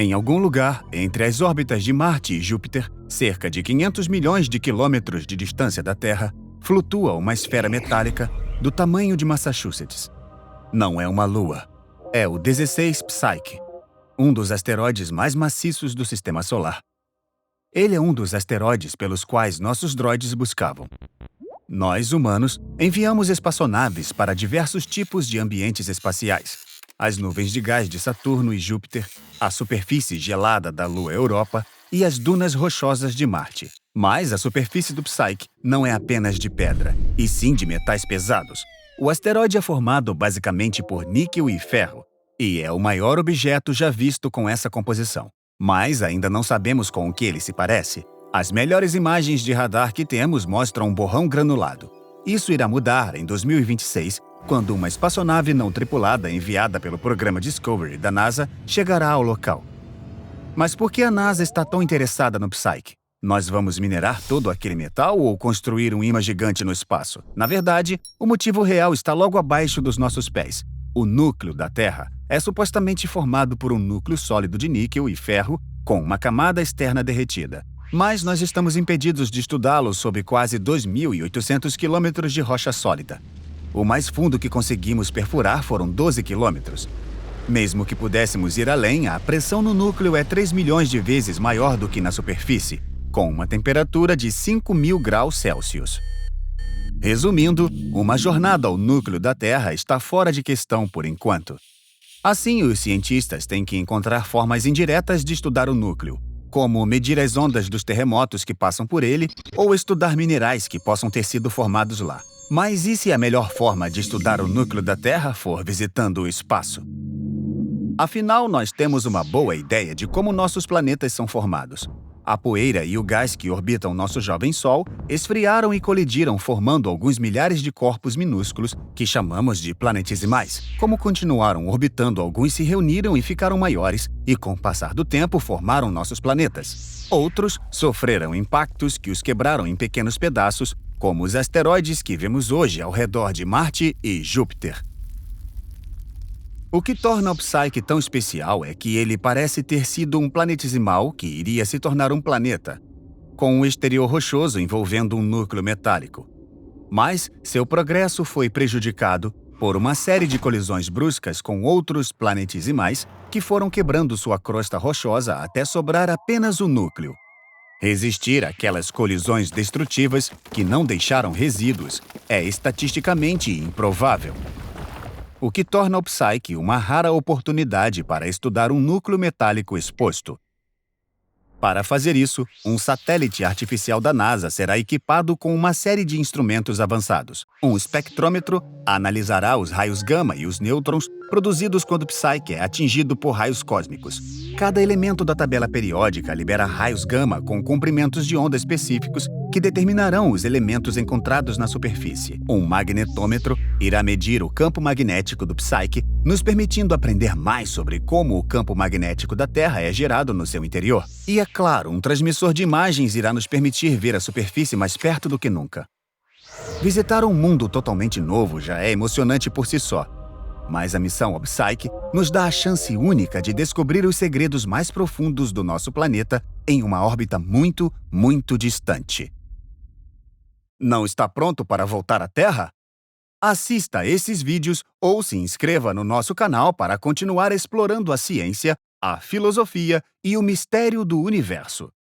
Em algum lugar entre as órbitas de Marte e Júpiter, cerca de 500 milhões de quilômetros de distância da Terra, flutua uma esfera metálica do tamanho de Massachusetts. Não é uma lua, é o 16 Psyche, um dos asteroides mais maciços do Sistema Solar. Ele é um dos asteroides pelos quais nossos droides buscavam. Nós, humanos, enviamos espaçonaves para diversos tipos de ambientes espaciais. As nuvens de gás de Saturno e Júpiter, a superfície gelada da Lua Europa e as dunas rochosas de Marte. Mas a superfície do Psyche não é apenas de pedra, e sim de metais pesados. O asteroide é formado basicamente por níquel e ferro, e é o maior objeto já visto com essa composição. Mas ainda não sabemos com o que ele se parece. As melhores imagens de radar que temos mostram um borrão granulado. Isso irá mudar em 2026, quando uma espaçonave não tripulada enviada pelo programa Discovery da NASA chegará ao local. Mas por que a NASA está tão interessada no Psyche? Nós vamos minerar todo aquele metal ou construir um imã gigante no espaço? Na verdade, o motivo real está logo abaixo dos nossos pés. O núcleo da Terra é supostamente formado por um núcleo sólido de níquel e ferro com uma camada externa derretida. Mas nós estamos impedidos de estudá-lo sob quase 2.800 quilômetros de rocha sólida. O mais fundo que conseguimos perfurar foram 12 quilômetros. Mesmo que pudéssemos ir além, a pressão no núcleo é 3 milhões de vezes maior do que na superfície, com uma temperatura de 5.000 graus Celsius. Resumindo, uma jornada ao núcleo da Terra está fora de questão por enquanto. Assim, os cientistas têm que encontrar formas indiretas de estudar o núcleo, como medir as ondas dos terremotos que passam por ele ou estudar minerais que possam ter sido formados lá. Mas e se a melhor forma de estudar o núcleo da Terra for visitando o espaço? Afinal, nós temos uma boa ideia de como nossos planetas são formados. A poeira e o gás que orbitam nosso jovem Sol esfriaram e colidiram, formando alguns milhares de corpos minúsculos que chamamos de planetesimais. Como continuaram orbitando, alguns se reuniram e ficaram maiores, e com o passar do tempo formaram nossos planetas. Outros sofreram impactos que os quebraram em pequenos pedaços, como os asteroides que vemos hoje ao redor de Marte e Júpiter. O que torna o Psyche tão especial é que ele parece ter sido um planetesimal que iria se tornar um planeta, com um exterior rochoso envolvendo um núcleo metálico. Mas seu progresso foi prejudicado por uma série de colisões bruscas com outros planetesimais que foram quebrando sua crosta rochosa até sobrar apenas o núcleo. Resistir àquelas colisões destrutivas que não deixaram resíduos é estatisticamente improvável. O que torna o Psyche uma rara oportunidade para estudar um núcleo metálico exposto. Para fazer isso, um satélite artificial da NASA será equipado com uma série de instrumentos avançados. Um espectrômetro analisará os raios gama e os nêutrons produzidos quando o Psyche é atingido por raios cósmicos. Cada elemento da tabela periódica libera raios gama com comprimentos de onda específicos que determinarão os elementos encontrados na superfície. Um magnetômetro irá medir o campo magnético do Psyche, nos permitindo aprender mais sobre como o campo magnético da Terra é gerado no seu interior. E, é claro, um transmissor de imagens irá nos permitir ver a superfície mais perto do que nunca. Visitar um mundo totalmente novo já é emocionante por si só. Mas a missão ao Psyche nos dá a chance única de descobrir os segredos mais profundos do nosso planeta em uma órbita muito, muito distante. Não está pronto para voltar à Terra? Assista a esses vídeos ou se inscreva no nosso canal para continuar explorando a ciência, a filosofia e o mistério do universo.